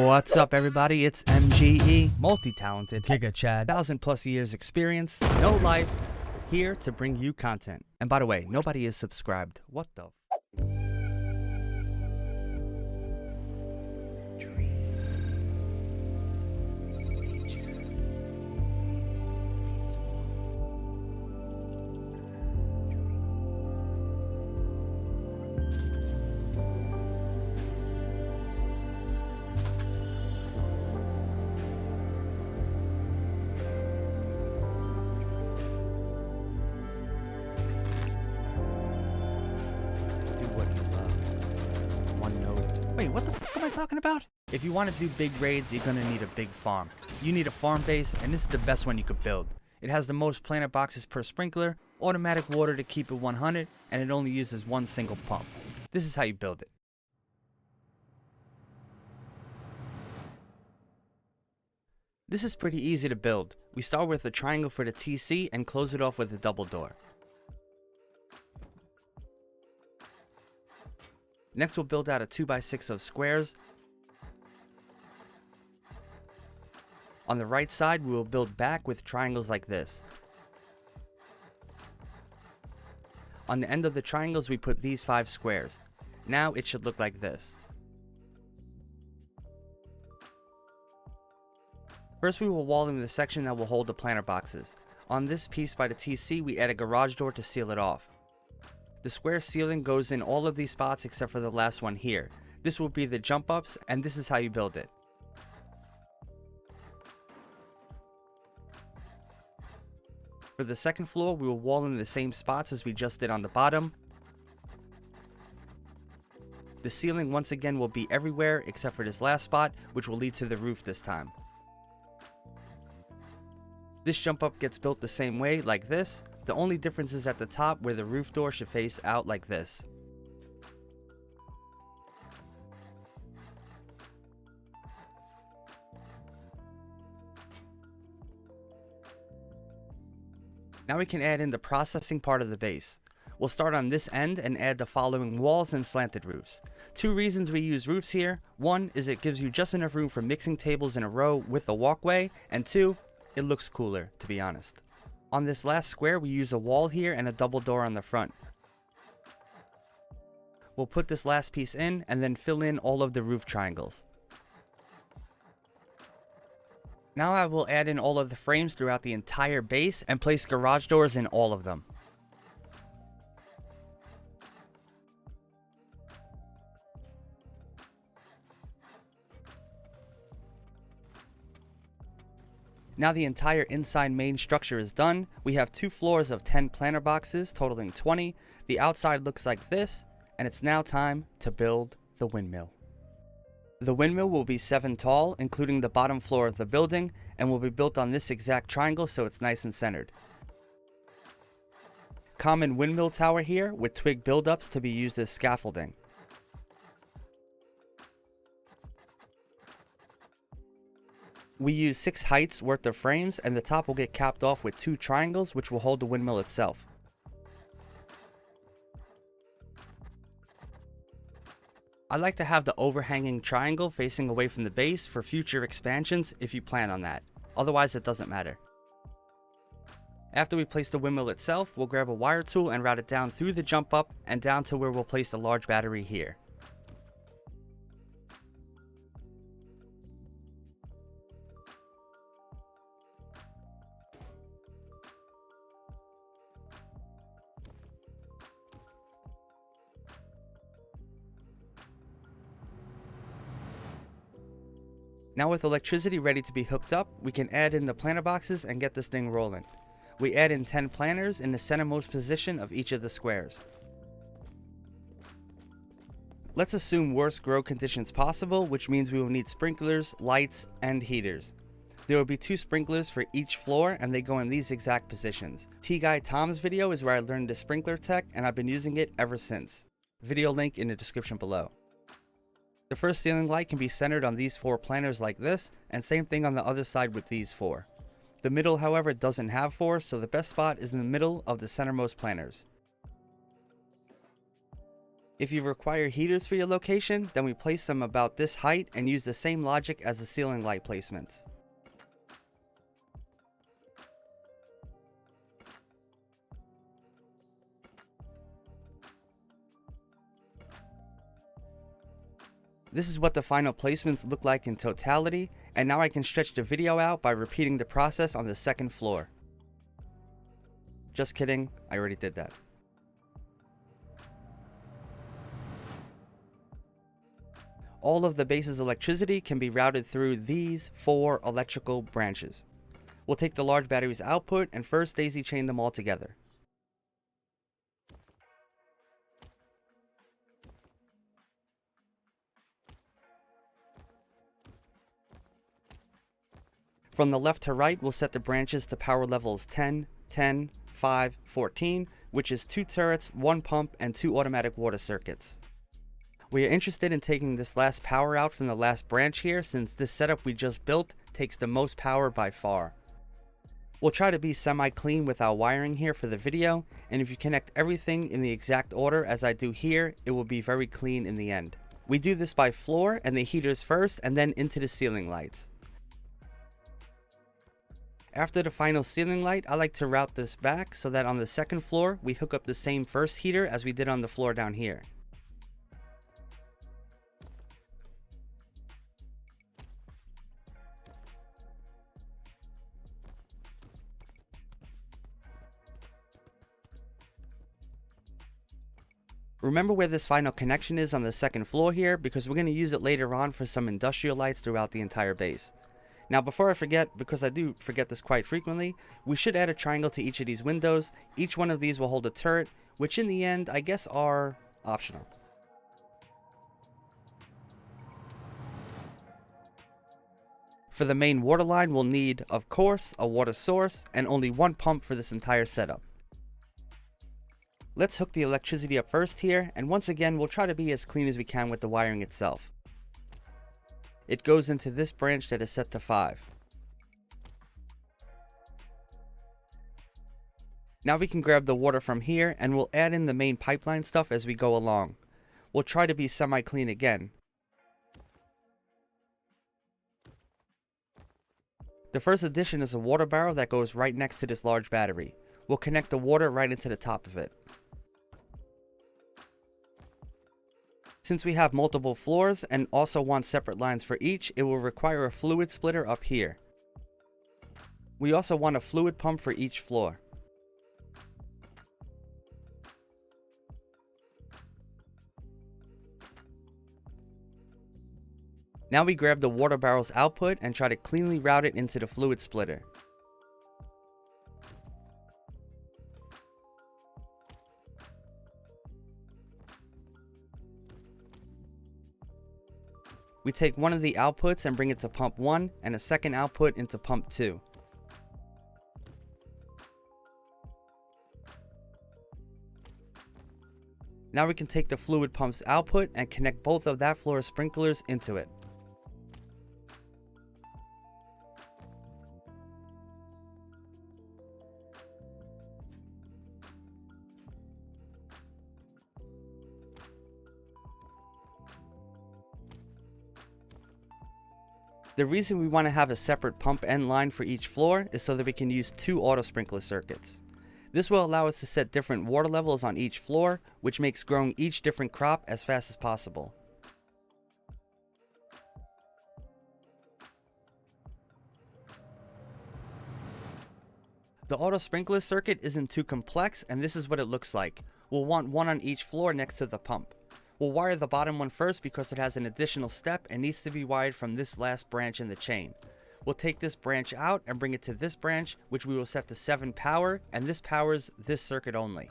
What's up, everybody? It's MGE, multi-talented, Giga Chad, 1,000+ years experience, no life, here to bring you content. And by the way, nobody is subscribed. What the Wait, what the fuck am I talking about? If you want to do big raids, you're gonna need a big farm. You need a farm base, and this is the best one you could build. It has the most planet boxes per sprinkler, automatic water to keep it 100, and it only uses one single pump. This is how you build it. This is pretty easy to build. We start with a triangle for the TC and close it off with a double door. Next, we'll build out a 2x6 of squares. On the right side, we will build back with triangles like this. On the end of the triangles, we put these 5 squares. Now it should look like this. First, we will wall in the section that will hold the planter boxes. On this piece by the TC, we add a garage door to seal it off. The square ceiling goes in all of these spots except for the last one here. This will be the jump ups, and this is how you build it. For the second floor, we will wall in the same spots as we just did on the bottom. The ceiling once again will be everywhere except for this last spot, which will lead to the roof this time. This jump up gets built the same way, like this. The only difference is at the top, where the roof door should face out like this. Now we can add in the processing part of the base. We'll start on this end and add the following walls and slanted roofs. 2 reasons we use roofs here. 1 is it gives you just enough room for mixing tables in a row with a walkway, and 2, it looks cooler, to be honest. On this last square, we use a wall here and a double door on the front. We'll put this last piece in and then fill in all of the roof triangles. Now I will add in all of the frames throughout the entire base and place garage doors in all of them. Now the entire inside main structure is done. We have 2 floors of 10 planter boxes totaling 20. The outside looks like this, and it's now time to build the windmill. The windmill will be 7 tall, including the bottom floor of the building, and will be built on this exact triangle so it's nice and centered. Common windmill tower here with twig buildups to be used as scaffolding. We use 6 heights worth of frames, and the top will get capped off with 2 triangles which will hold the windmill itself. I like to have the overhanging triangle facing away from the base for future expansions if you plan on that. Otherwise it doesn't matter. After we place the windmill itself, we'll grab a wire tool and route it down through the jump up and down to where we'll place the large battery here. Now with electricity ready to be hooked up, we can add in the planter boxes and get this thing rolling. We add in 10 planters in the centermost position of each of the squares. Let's assume worst grow conditions possible, which means we will need sprinklers, lights, and heaters. There will be 2 sprinklers for each floor, and they go in these exact positions. T-Guy Tom's video is where I learned the sprinkler tech, and I've been using it ever since. Video link in the description below. The first ceiling light can be centered on these 4 planters like this, and same thing on the other side with these 4. The middle, however, doesn't have 4, so the best spot is in the middle of the centermost planters. If you require heaters for your location, then we place them about this height and use the same logic as the ceiling light placements. This is what the final placements look like in totality, and now I can stretch the video out by repeating the process on the second floor. Just kidding, I already did that. All of the base's electricity can be routed through these 4 electrical branches. We'll take the large battery's output and first daisy chain them all together. From the left to right, we'll set the branches to power levels 10, 10, 5, 14, which is 2 turrets, 1 pump, and 2 automatic water circuits. We are interested in taking this last power out from the last branch here, since this setup we just built takes the most power by far. We'll try to be semi-clean with our wiring here for the video, and if you connect everything in the exact order as I do here, it will be very clean in the end. We do this by floor and the heaters first, and then into the ceiling lights. After the final ceiling light, I like to route this back so that on the second floor, we hook up the same first heater as we did on the floor down here. Remember where this final connection is on the second floor here, because we're going to use it later on for some industrial lights throughout the entire base. Now before I forget, because I do forget this quite frequently, we should add a triangle to each of these windows. Each one of these will hold a turret, which in the end I guess are optional. For the main water line, we'll need, of course, a water source and only 1 pump for this entire setup. Let's hook the electricity up first here, and once again we'll try to be as clean as we can with the wiring itself. It goes into this branch that is set to 5. Now we can grab the water from here and we'll add in the main pipeline stuff as we go along. We'll try to be semi-clean again. The first addition is a water barrel that goes right next to this large battery. We'll connect the water right into the top of it. Since we have multiple floors and also want separate lines for each, it will require a fluid splitter up here. We also want a fluid pump for each floor. Now we grab the water barrel's output and try to cleanly route it into the fluid splitter. We take one of the outputs and bring it to pump 1 and a second output into pump 2. Now we can take the fluid pump's output and connect both of that floor's sprinklers into it. The reason we want to have a separate pump end line for each floor is so that we can use 2 auto sprinkler circuits. This will allow us to set different water levels on each floor, which makes growing each different crop as fast as possible. The auto sprinkler circuit isn't too complex, and this is what it looks like. We'll want one on each floor next to the pump. We'll wire the bottom one first because it has an additional step and needs to be wired from this last branch in the chain. We'll take this branch out and bring it to this branch, which we will set to 7 power, and this powers this circuit only.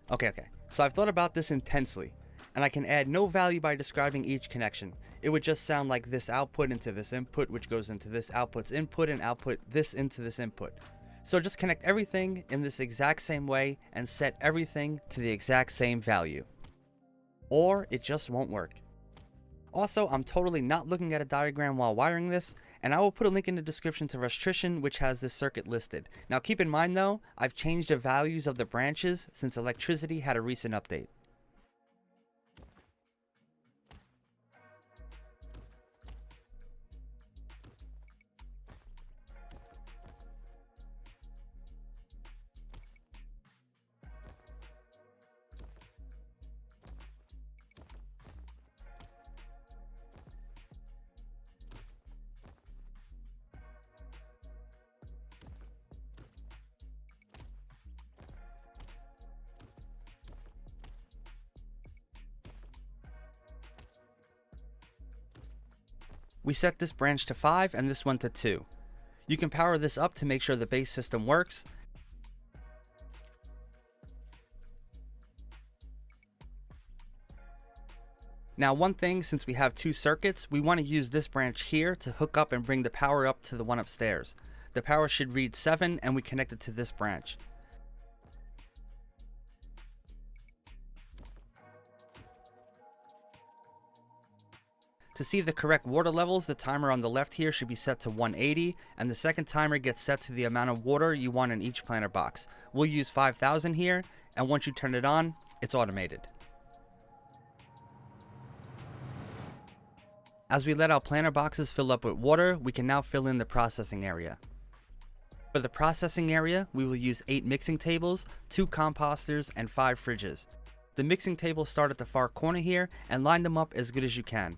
Okay, so I've thought about this intensely, and I can add no value by describing each connection. It would just sound like this output into this input, which goes into this output's input, and output this into this input. So just connect everything in this exact same way and set everything to the exact same value. Or it just won't work. Also, I'm totally not looking at a diagram while wiring this, and I will put a link in the description to Rustrition, which has this circuit listed. Now keep in mind though, I've changed the values of the branches since electricity had a recent update. We set this branch to 5 and this one to 2. You can power this up to make sure the base system works. Now one thing, since we have 2 circuits, we want to use this branch here to hook up and bring the power up to the one upstairs. The power should read 7 and we connect it to this branch. To see the correct water levels, the timer on the left here should be set to 180, and the second timer gets set to the amount of water you want in each planter box. We'll use 5,000 here, and once you turn it on, it's automated. As we let our planter boxes fill up with water, we can now fill in the processing area. For the processing area, we will use 8 mixing tables, 2 composters, and 5 fridges. The mixing tables start at the far corner here, and line them up as good as you can.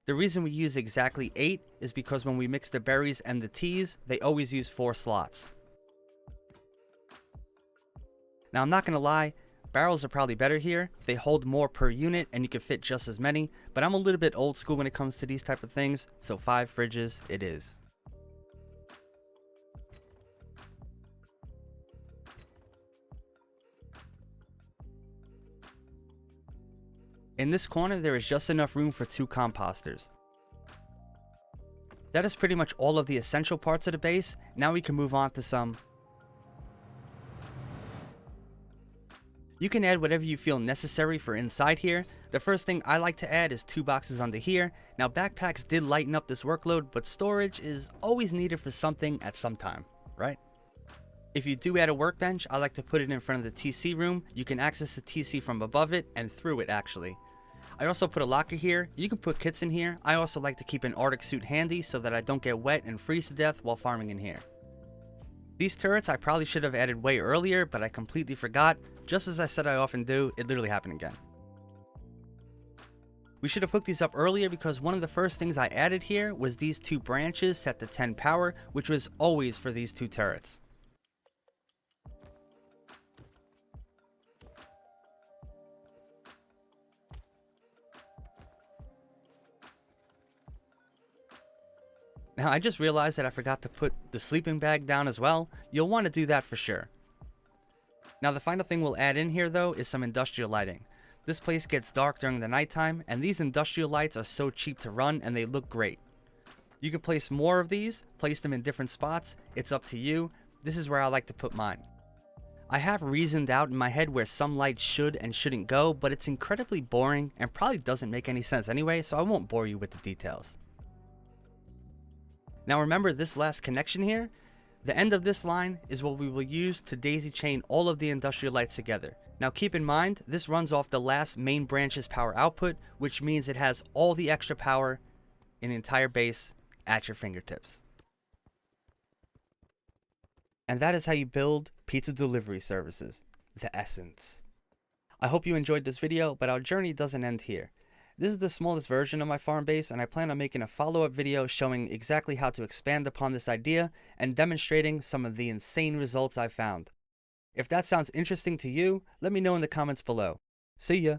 The reason we use exactly 8 is because when we mix the berries and the teas, they always use 4 slots. Now I'm not going to lie, barrels are probably better here. They hold more per unit and you can fit just as many, but I'm a little bit old school when it comes to these type of things, so 5 fridges it is. In this corner, there is just enough room for 2 composters. That is pretty much all of the essential parts of the base. Now we can move on to some. You can add whatever you feel necessary for inside here. The first thing I like to add is 2 boxes under here. Now backpacks did lighten up this workload, but storage is always needed for something at some time, right? If you do add a workbench, I like to put it in front of the TC room. You can access the TC from above it and through it actually. I also put a locker here. You can put kits in here. I also like to keep an Arctic suit handy so that I don't get wet and freeze to death while farming in here. These turrets I probably should have added way earlier, but I completely forgot. Just as I said I often do, it literally happened again. We should have hooked these up earlier because one of the first things I added here was these 2 branches set to 10 power, which was always for these 2 turrets. Now I just realized that I forgot to put the sleeping bag down as well. You'll want to do that for sure. Now the final thing we'll add in here though is some industrial lighting. This place gets dark during the nighttime, and these industrial lights are so cheap to run and they look great. You can place more of these, place them in different spots, it's up to you. This is where I like to put mine. I have reasoned out in my head where some lights should and shouldn't go, but it's incredibly boring and probably doesn't make any sense anyway, so I won't bore you with the details. Now remember this last connection here? The end of this line is what we will use to daisy chain all of the industrial lights together. Now keep in mind, this runs off the last main branch's power output, which means it has all the extra power in the entire base at your fingertips. And that is how you build pizza delivery services, the essence. I hope you enjoyed this video, but our journey doesn't end here. This is the smallest version of my farm base, and I plan on making a follow-up video showing exactly how to expand upon this idea and demonstrating some of the insane results I've found. If that sounds interesting to you, let me know in the comments below. See ya!